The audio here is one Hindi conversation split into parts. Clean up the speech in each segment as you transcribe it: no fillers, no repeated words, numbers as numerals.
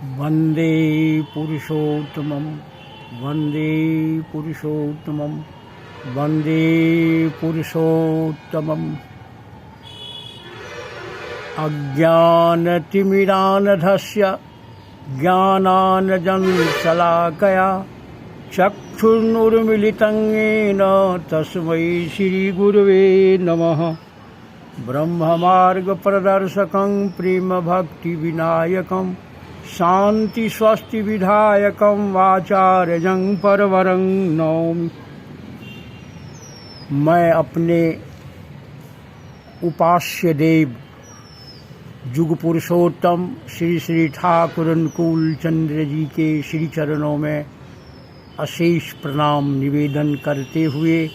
वन्दे पुरुषोत्तमं वन्दे पुरुषोत्तमं वन्दे पुरुषोत्तमम्। अज्ञानतिमिरान्धस्य ज्ञानाञ्जनशलाकया चक्षुरुन्मीलितं येन तस्मै श्रीगुरवे नमः। ब्रह्ममार्गप्रदर्शकं प्रेमभक्तिविनायकं शान्तिस्वस्तिविधायकं आचार्यं परवरं नौमि। मैं अपने उपास्य देव जुग पुरुषोत्तम श्री श्री ठाकुर अनुकूल चंद्र जी के श्री चरणों में अशेष प्रणाम निवेदन करते हुए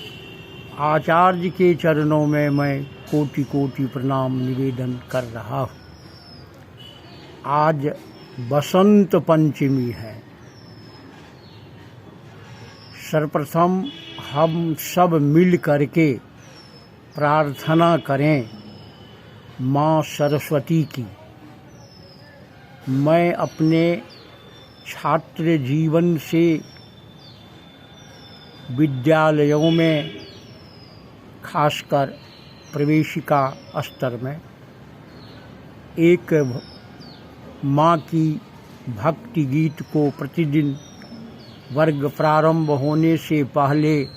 आचार्य के चरणों में मैं कोटि कोटि प्रणाम निवेदन कर रहा हूँ। आज बसंत पंचमी है। सर्वप्रथम हम सब मिल करके प्रार्थना करें माँ सरस्वती की। मैं अपने छात्र जीवन से विद्यालयों में खासकर प्रवेशिका स्तर में एक माँ की भक्ति गीत को प्रतिदिन वर्ग प्रारंभ होने से पहले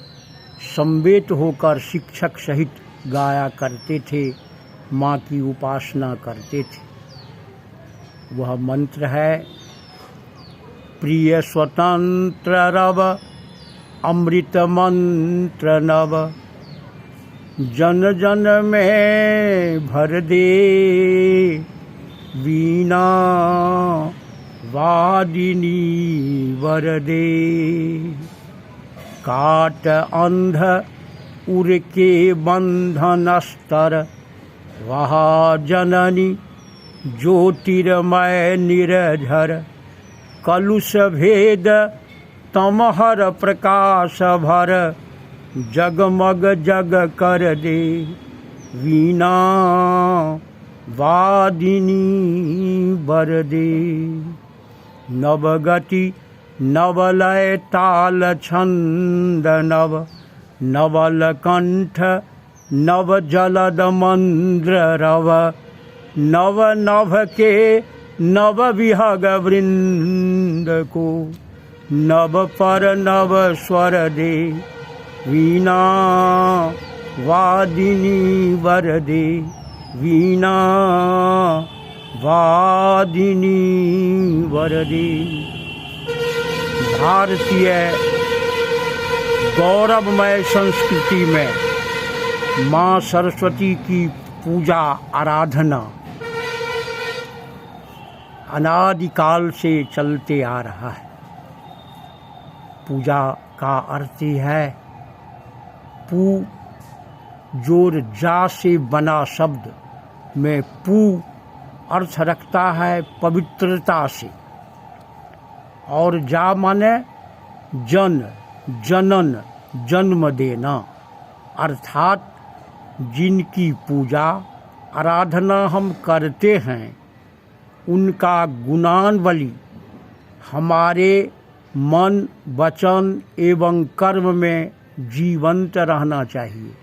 समवेत होकर शिक्षक सहित गाया करते थे, माँ की उपासना करते थे। वह मंत्र है, प्रिय स्वतंत्र रव अमृत मंत्र नव, जन जन में भर दे वीणा वादिनी वरदे। काट अंध उर के बंधन स्तर, वहा जननी ज्योतिर्मय निर्झर। कलुष भेद तमहर प्रकाश भर, जगमग जग कर दे वीणा वादिनी वरदे। नवगति नवलय ताल छंद नव, नवल कंठ नव जलद मंद्र रव। नव नभ के नव विहग वृंद को, नव पर नव स्वर दे वीणा वादिनी वरदे। वीणा वादिनी वरदे। भारतीय गौरवमय संस्कृति में माँ सरस्वती की पूजा आराधना अनादिकाल से चलते आ रहा है। पूजा का अर्थ है पू, जोर जा से बना शब्द में पू अर्थ रखता है पवित्रता से, और जा माने जन, जनन, जन्म देना। अर्थात जिनकी पूजा आराधना हम करते हैं उनका गुणानवली हमारे मन, वचन एवं कर्म में जीवंत रहना चाहिए।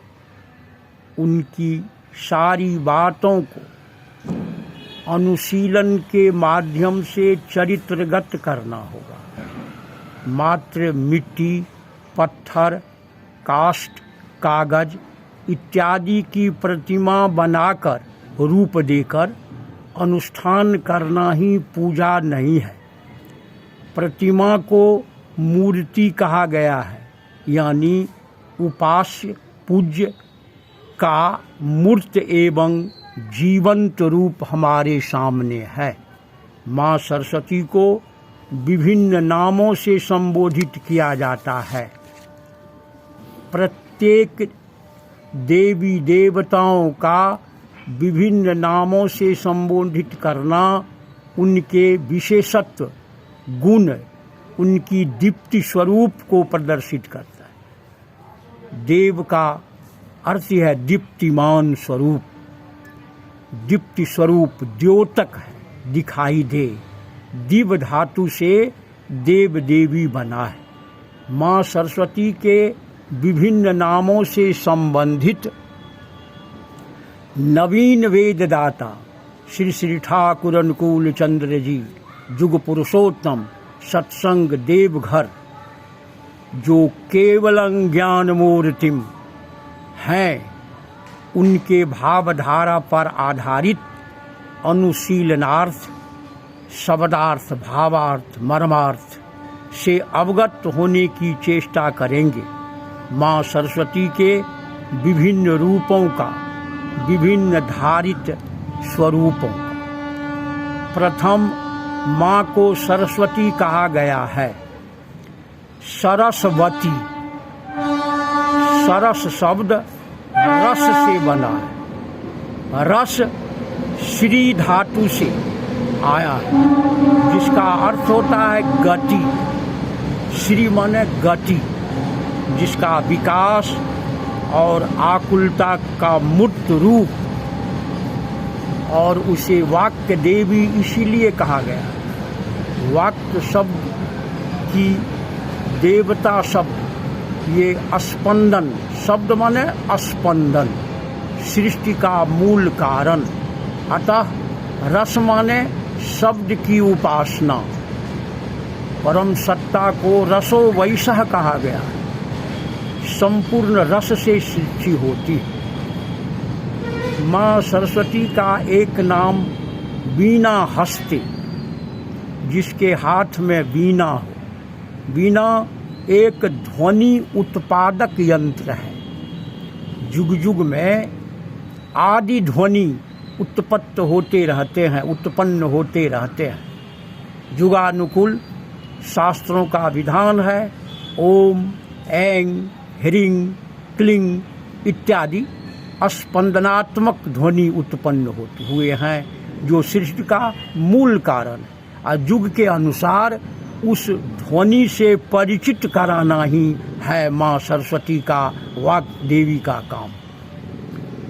उनकी सारी बातों को अनुशीलन के माध्यम से चरित्रगत करना होगा। मात्र मिट्टी, पत्थर, काष्ठ, कागज इत्यादि की प्रतिमा बनाकर, रूप देकर अनुष्ठान करना ही पूजा नहीं है। प्रतिमा को मूर्ति कहा गया है, यानी उपास्य पूज्य का मूर्त एवं जीवंत रूप हमारे सामने है। माँ सरस्वती को विभिन्न नामों से संबोधित किया जाता है। प्रत्येक देवी देवताओं का विभिन्न नामों से संबोधित करना उनके विशेषत्व, गुण, उनकी दीप्ति स्वरूप को प्रदर्शित करता है। देव का अर्थ है दीप्तिमान स्वरूप। दीप्ति स्वरूप द्योतक है, दिखाई दे। दिव्य धातु से देव देवी बना है। माँ सरस्वती के विभिन्न नामों से संबंधित नवीन वेददाता श्री श्री ठाकुर अनुकूल चंद्र जी जुग पुरुषोत्तम सत्संग देवघर, जो केवलं ज्ञान मूर्तिम हैं, उनके भावधारा पर आधारित अनुशीलनार्थ, शब्दार्थ, भावार्थ, मर्मार्थ से अवगत होने की चेष्टा करेंगे। माँ सरस्वती के विभिन्न रूपों का, विभिन्न धारित स्वरूपों का। प्रथम, माँ को सरस्वती कहा गया है। सरस्वती, सरस शब्द रस से बना है। रस श्री धातु से आया है, जिसका अर्थ होता है गति। श्री माने गति, जिसका विकास और आकुलता का मूर्त रूप, और उसे वाक्य देवी इसीलिए कहा गया। वाक्य शब्द की देवता शब्द, ये स्पंदन शब्द माने स्पंदन, सृष्टि का मूल कारण। अतः रस माने शब्द की उपासना। परम सत्ता को रसो वैसह कहा गया। संपूर्ण रस से सृष्टि होती है। माँ सरस्वती का एक नाम वीणा हस्ते, जिसके हाथ में वीणा हो। वीणा एक ध्वनि उत्पादक यंत्र है। जुग जुग में आदि ध्वनि उत्पन्न होते रहते हैं। जुगानुकूल शास्त्रों का विधान है। ओम, ऐं, ह्रीं, क्लीं इत्यादि स्पंदनात्मक ध्वनि उत्पन्न होते हुए हैं, जो सृष्टि का मूल कारण है। और युग के अनुसार उस ध्वनि से परिचित कराना ही है माँ सरस्वती का, वाक देवी का काम।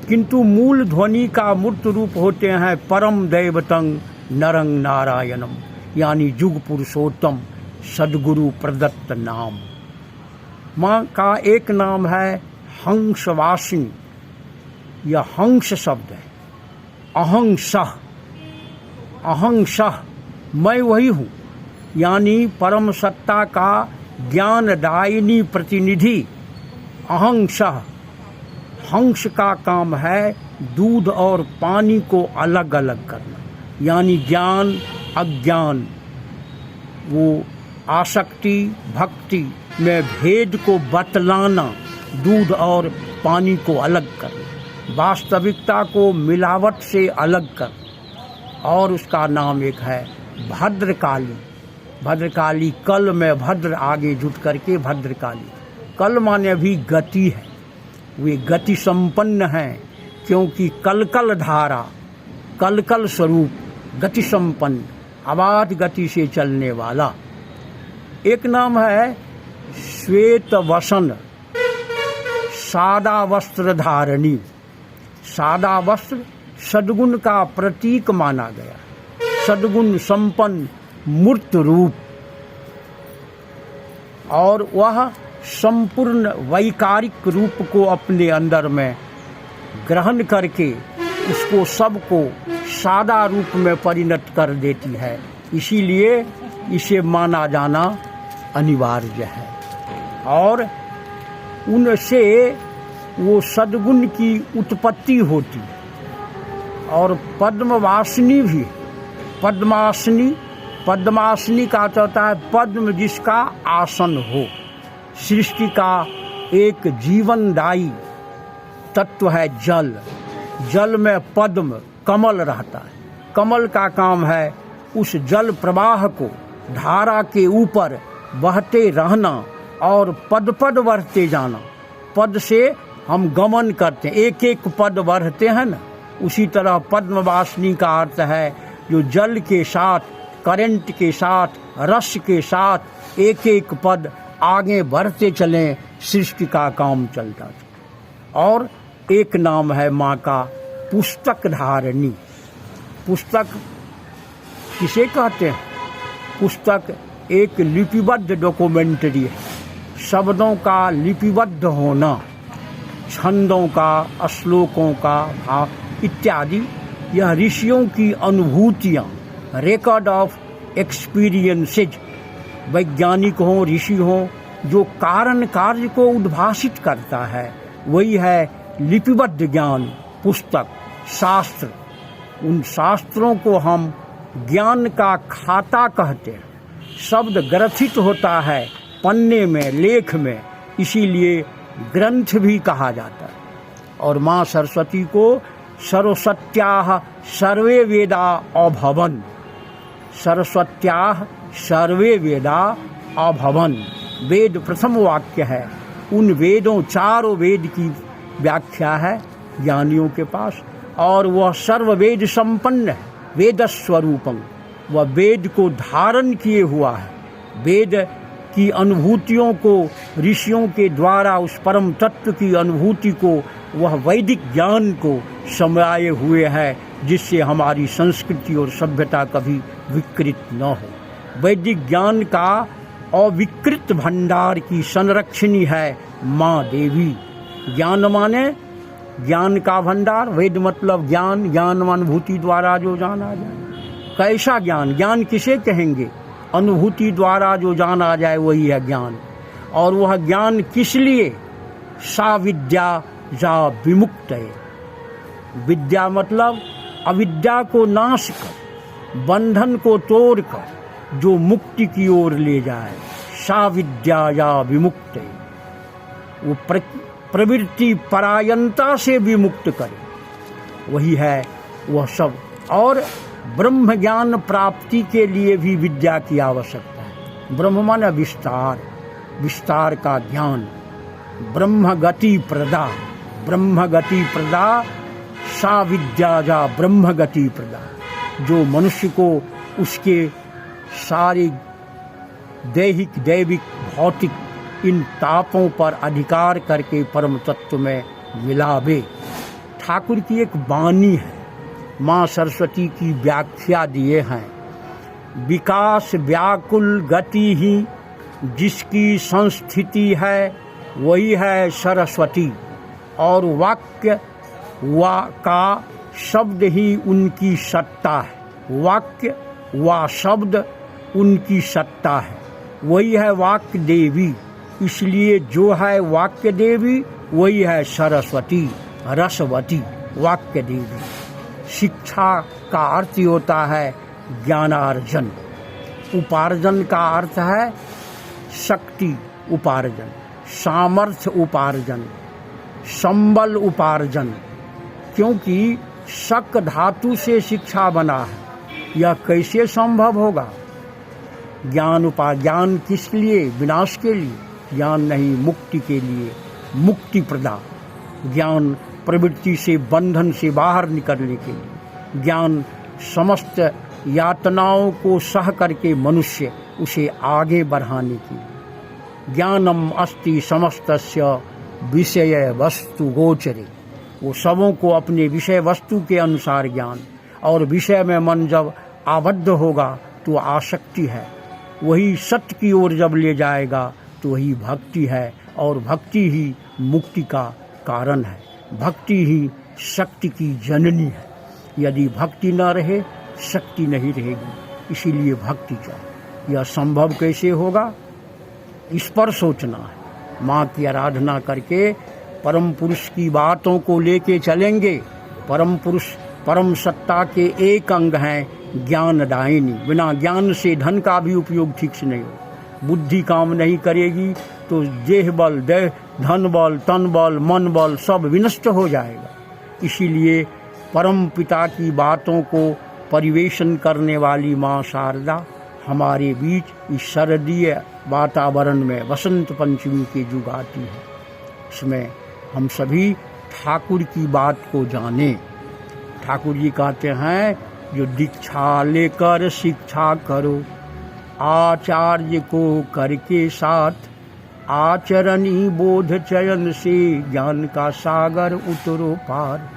किंतु मूल ध्वनि का मूर्त रूप होते हैं परम दैवतं नरं नारायणम, यानी युग पुरुषोत्तम सद्गुरु प्रदत्त नाम। माँ का एक नाम है हंसवासिनी, यह हंस शब्द है। अहंसः, अहंसः मैं वही हूँ, यानी परम सत्ता का ज्ञानदायिनी प्रतिनिधि। अहंसः, हंस का काम है दूध और पानी को अलग अलग करना, यानी ज्ञान अज्ञान, वो आसक्ति भक्ति में भेद को बतलाना, दूध और पानी को अलग करना, वास्तविकता को मिलावट से अलग करना। और उसका नाम एक है भद्रकाली। भद्रकाली, कल में भद्र आगे जुट करके भद्रकाली। कल माने भी गति है, वे गति संपन्न हैं, क्योंकि कलकल धारा, कलकल स्वरूप, गति संपन्न, अबाध गति से चलने वाला। एक नाम है श्वेत वसन, सादा वस्त्र धारणी। सादा वस्त्र सद्गुण का प्रतीक माना गया, सद्गुण संपन्न मूर्त रूप, और वह संपूर्ण वैकारिक रूप को अपने अंदर में ग्रहण करके उसको सबको सादा रूप में परिणत कर देती है। इसीलिए इसे माना जाना अनिवार्य है। और उनसे वो सद्गुण की उत्पत्ति होती है। और पद्मवासिनी भी, पद्मासनी, पद्मासनी का अर्थ होता है पद्म जिसका आसन हो। सृष्टि का एक जीवनदायी तत्व है जल। जल में पद्म कमल रहता है। कमल का काम है उस जल प्रवाह को धारा के ऊपर बहते रहना और पद पद बढ़ते जाना। पद से हम गमन करते हैं, एक एक पद बढ़ते हैं ना, उसी तरह पद्मवासिनी का अर्थ है जो जल के साथ, करंट के साथ, रस के साथ एक एक पद आगे बढ़ते चलें, सृष्टि का काम चलता था। और एक नाम है माँ का पुस्तक धारणी। पुस्तक किसे कहते हैं? पुस्तक एक लिपिबद्ध डॉक्यूमेंट्री है। शब्दों का लिपिबद्ध होना, छंदों का, श्लोकों का भाव इत्यादि, यह ऋषियों की अनुभूतियाँ, रिकॉर्ड ऑफ एक्सपीरियंसेज, वैज्ञानिक हों, ऋषि हों, जो कारण कार्य को उद्भाषित करता है, वही है लिपिबद्ध ज्ञान, पुस्तक, शास्त्र। उन शास्त्रों को हम ज्ञान का खाता कहते हैं। शब्द ग्रथित होता है पन्ने में, लेख में, इसीलिए ग्रंथ भी कहा जाता है। और माँ सरस्वती को सरस्वत्याः सर्वे वेदा अभवन, सरस्वत्याः सर्वे वेदा अभवन, वेद प्रथम वाक्य है। उन वेदों, चारों वेद की व्याख्या है ज्ञानियों के पास, और वह सर्व वेद संपन्न है, वेद स्वरूपम, वह वेद को धारण किए हुआ है। वेद की अनुभूतियों को, ऋषियों के द्वारा उस परम तत्व की अनुभूति को, वह वैदिक ज्ञान को समाये हुए है, जिससे हमारी संस्कृति और सभ्यता कभी विकृत न हो। वैदिक ज्ञान का अविकृत भंडार की संरक्षणी है माँ देवी। ज्ञान माने ज्ञान का भंडार, वेद मतलब ज्ञान, ज्ञान अनुभूति द्वारा जो जाना जाए। कैसा ज्ञान? ज्ञान किसे कहेंगे? अनुभूति द्वारा जो जाना जाए वही है ज्ञान। और वह ज्ञान किस लिए? सा विद्या जा विमुक्त है। विद्या मतलब अविद्या को नाश कर, बंधन को तोड़कर जो मुक्ति की ओर ले जाए, सा विद्या या विमुक्त है। वो प्रवृत्ति परायणता से विमुक्त करे, वही है वह सब। और ब्रह्म ज्ञान प्राप्ति के लिए भी विद्या की आवश्यकता है। ब्रह्म माने विस्तार, विस्तार का ज्ञान। ब्रह्म गति प्रदा, ब्रह्म गति प्रदा, सा विद्या जा ब्रह्म गति प्रदा, जो मनुष्य को उसके सारे दैहिक, दैविक, भौतिक इन तापों पर अधिकार करके परम तत्व में मिलावे। ठाकुर की एक वाणी है, माँ सरस्वती की व्याख्या दिए हैं। विकास व्याकुल गति ही जिसकी संस्थिति है, वही है सरस्वती। और वाक्य का शब्द ही उनकी सत्ता है। वाक्य व शब्द उनकी सत्ता है, वही है वाक्य देवी। इसलिए जो है वाक्य देवी वही है सरस्वती, रसवती, वाक्य देवी। शिक्षा का अर्थ ही होता है ज्ञानार्जन। उपार्जन का अर्थ है शक्ति उपार्जन, सामर्थ्य उपार्जन, संबल उपार्जन। क्योंकि शक धातु से शिक्षा बना है, यह कैसे संभव होगा? ज्ञान किस लिए? विनाश के लिए ज्ञान नहीं, मुक्ति के लिए, मुक्ति प्रदा। ज्ञान प्रवृत्ति से, बंधन से बाहर निकलने के लिए। ज्ञान समस्त यातनाओं को सह करके मनुष्य उसे आगे बढ़ाने के लिए। ज्ञानम अस्ति समस्तस्य विषय वस्तु गोचरे, वो सबों को अपने विषय वस्तु के अनुसार ज्ञान। और विषय में मन जब आबद्ध होगा तो आसक्ति है, वही सत्य की ओर जब ले जाएगा तो वही भक्ति है। और भक्ति ही मुक्ति का कारण है, भक्ति ही शक्ति की जननी है। यदि भक्ति न रहे, शक्ति नहीं रहेगी। इसीलिए भक्ति चाहिए। यह संभव कैसे होगा, इस पर सोचना है। माँ की आराधना करके परम पुरुष की बातों को लेके चलेंगे। परम पुरुष परम सत्ता के एक अंग हैं ज्ञानदायिनी। बिना ज्ञान से धन का भी उपयोग ठीक से नहीं हो। बुद्धि काम नहीं करेगी तो देह बल, धन बल, तन बल, मन बल सब विनष्ट हो जाएगा। इसीलिए परम पिता की बातों को परिवेशन करने वाली माँ शारदा हमारे बीच इस शरदीय वातावरण में वसंत पंचमी के जुग आती है। इसमें हम सभी ठाकुर की बात को जानें। ठाकुर जी कहते हैं, जो दीक्षा लेकर शिक्षा करो, आचार्य को करके साथ, आचरणी बोध चयन से ज्ञान का सागर उतरो पार।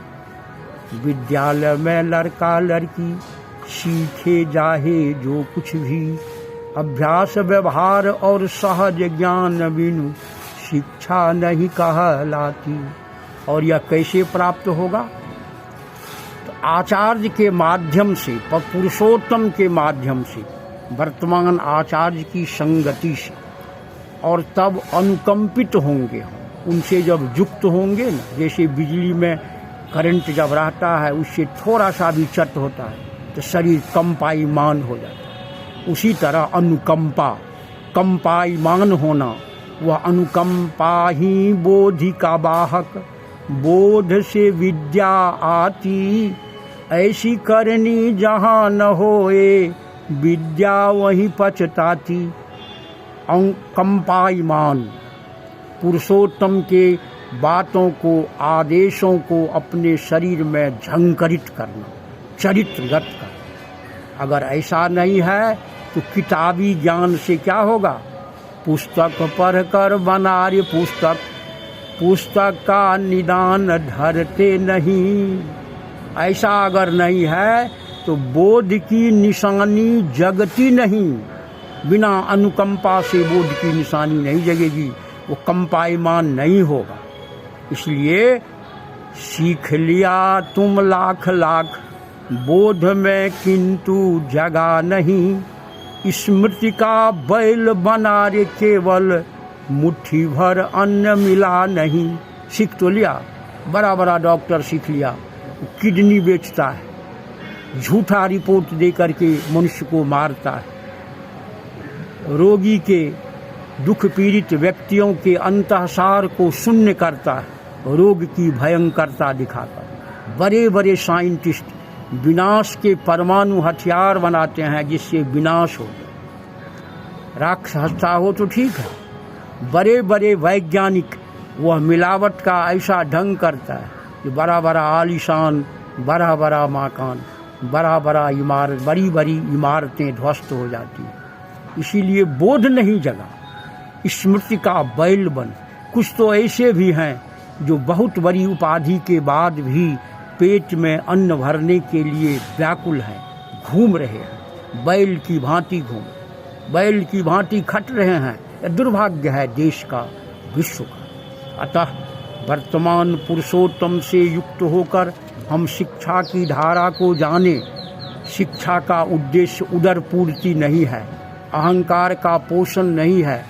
विद्यालय में लड़का लड़की सीखे जाहे जो कुछ भी, अभ्यास व्यवहार और सहज ज्ञान बिनु शिक्षा नहीं कहलाती। और यह कैसे प्राप्त होगा? तो आचार्य के माध्यम से, पुरुषोत्तम के माध्यम से, वर्तमान आचार्य की संगति से, और तब अनुकंपित होंगे हम उनसे जब युक्त होंगे ना, जैसे बिजली में करंट जब रहता है उससे थोड़ा सा भी चट होता है तो शरीर कंपायमान हो जाता है। उसी तरह अनुकंपा, कंपायमान होना, वह अनुकंपा ही बोधि का वाहक। बोध से विद्या आती, ऐसी करनी जहाँ न होए, विद्या वहीं पछताती। कंपायमान, पुरुषोत्तम के बातों को, आदेशों को अपने शरीर में झंकरित करना, चरित्रगत करना। अगर ऐसा नहीं है तो किताबी ज्ञान से क्या होगा? पुस्तक पढ़कर बना रे पुस्तक, पुस्तक का निदान धरते नहीं। ऐसा अगर नहीं है तो बोध की निशानी जगती नहीं। बिना अनुकंपा से बोध की निशानी नहीं जगेगी, वो कंपायमान नहीं होगा। इसलिए सीख लिया तुम लाख लाख, बोध में किंतु जगा नहीं। स्मृति का बैल बना रे केवल, मुट्ठी भर अन्न मिला नहीं। सीख तो लिया, बड़ा बड़ा डॉक्टर सीख लिया, किडनी बेचता है, झूठा रिपोर्ट दे करके मनुष्य को मारता है, रोगी के, दुख पीड़ित व्यक्तियों के अंतःसार को शून्य करता है, रोग की भयंकरता दिखाता है। बड़े बड़े साइंटिस्ट विनाश के परमाणु हथियार बनाते हैं जिससे विनाश हो जाए। राक्षसता हो तो ठीक है, बड़े बड़े वैज्ञानिक वह मिलावट का ऐसा ढंग करता है कि बड़ा बड़ा आलीशान, बड़ा बड़ा मकान, बड़ा बड़ा इमारत, बड़ी बड़ी इमारतें ध्वस्त हो जाती हैं। इसीलिए बोध नहीं जगा। स्मृति का बैल बन। कुछ तो ऐसे भी हैं जो बहुत बड़ी उपाधि के बाद भी पेट में अन्न भरने के लिए व्याकुल हैं, घूम रहे हैं, बैल की भांति बैल की भांति खट रहे हैं। यह दुर्भाग्य है देश का, विश्व का। अतः वर्तमान पुरुषोत्तम से युक्त होकर हम शिक्षा की धारा को जाने। शिक्षा का उद्देश्य उदर पूर्ति नहीं है, अहंकार का पोषण नहीं है,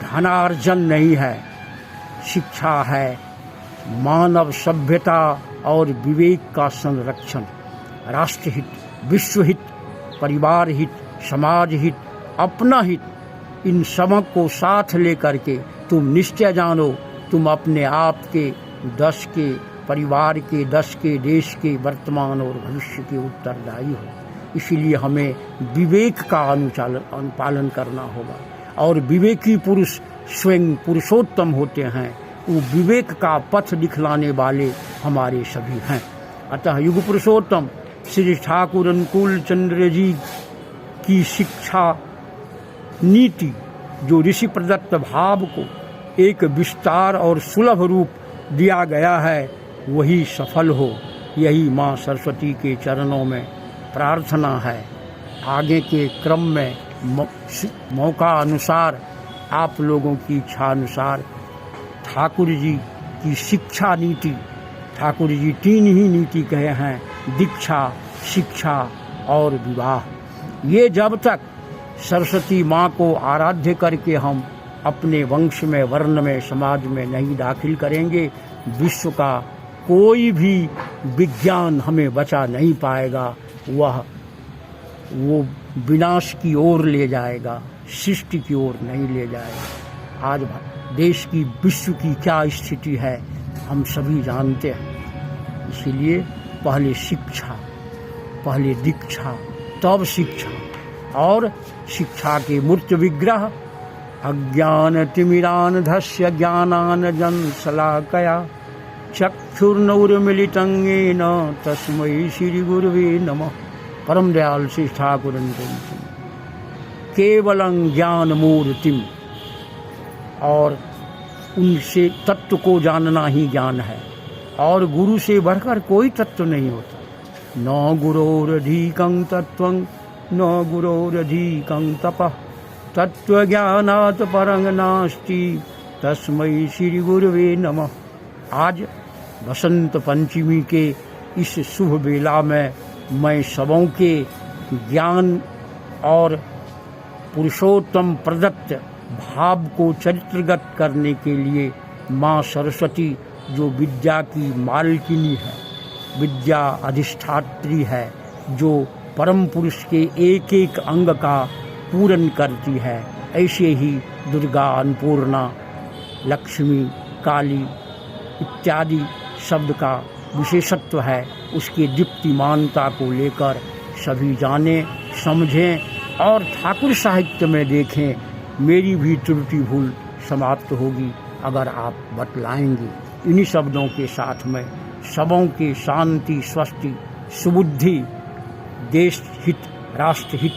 धनार्जन नहीं है। शिक्षा है मानव सभ्यता और विवेक का संरक्षण, राष्ट्रहित, विश्वहित, परिवार हित, समाज हित, अपना हित, इन सब को साथ लेकर के तुम निश्चय जानो तुम अपने आप के, दस के, परिवार के, दस के, देश के, वर्तमान और भविष्य के उत्तरदायी हो। इसीलिए हमें विवेक का अनुपालन करना होगा। और विवेकी पुरुष स्वयं पुरुषोत्तम होते हैं, वो विवेक का पथ दिखलाने वाले हमारे सभी हैं। अतः युग पुरुषोत्तम श्री ठाकुर अनुकूल चंद्र जी की शिक्षा नीति, जो ऋषि प्रदत्त भाव को एक विस्तार और सुलभ रूप दिया गया है, वही सफल हो, यही माँ सरस्वती के चरणों में प्रार्थना है। आगे के क्रम में मौका अनुसार, आप लोगों की इच्छा अनुसार ठाकुर जी की शिक्षा नीति, ठाकुर जी 3 ही नीति कहे हैं, दीक्षा, शिक्षा और विवाह। ये जब तक सरस्वती माँ को आराध्य करके हम अपने वंश में, वर्ण में, समाज में नहीं दाखिल करेंगे, विश्व का कोई भी विज्ञान हमें बचा नहीं पाएगा। वो विनाश की ओर ले जाएगा, सृष्टि की ओर नहीं ले जाएगा। आज देश की, विश्व की क्या स्थिति है हम सभी जानते हैं। इसीलिए पहले शिक्षा, पहले दीक्षा, तब शिक्षा। और शिक्षा के मूर्त विग्रह अज्ञान तिमिरान धस्य ज्ञानान जन शलाकया चक्षुर्नौर्मिलितं येन तस्मै श्री गुरुवे नमः। परम दयाल श्री ठाकुर केवलं ज्ञान मूर्तिम, और उनसे तत्व को जानना ही ज्ञान है। और गुरु से बढ़कर कोई तत्व नहीं होता। न गुरोरधिकं तत्वं न गुरोरधिकं तपः तत्वज्ञानात् परं नास्ति तस्मै श्री गुरुवे नमः। आज बसंत पंचमी के इस शुभ बेला में मैं सबों के ज्ञान और पुरुषोत्तम प्रदत्त भाव को चरित्रगत करने के लिए माँ सरस्वती, जो विद्या की मालकिनी है, विद्या अधिष्ठात्री है, जो परम पुरुष के एक एक अंग का पूर्ण करती है, ऐसे ही दुर्गा, अन्नपूर्णा, लक्ष्मी, काली इत्यादि शब्द का विशेषत्व है। उसकी दीप्तिमानता को लेकर सभी जानें, समझें और ठाकुर साहित्य में देखें। मेरी भी त्रुटि भूल समाप्त होगी अगर आप बतलाएंगे। इन्हीं शब्दों के साथ में सबों के शांति, स्वस्ति, सुबुद्धि, देश हित, राष्ट्र हित,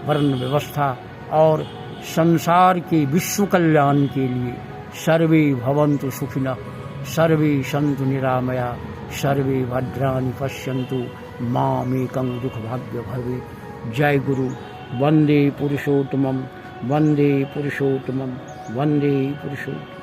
वर्ण व्यवस्था और संसार के विश्व कल्याण के लिए सर्वे भवन्तु सुखिनः, सर्वे सन्तु निरामया, सर्वे भद्राणि पश्यन्तु मां एकं दुःखभाग्य भवेत्। जय गुरु। वंदे पुरुषोत्तमं, वंदे पुरुषोत्तमं, वंदे पुरुषोत्तमम्।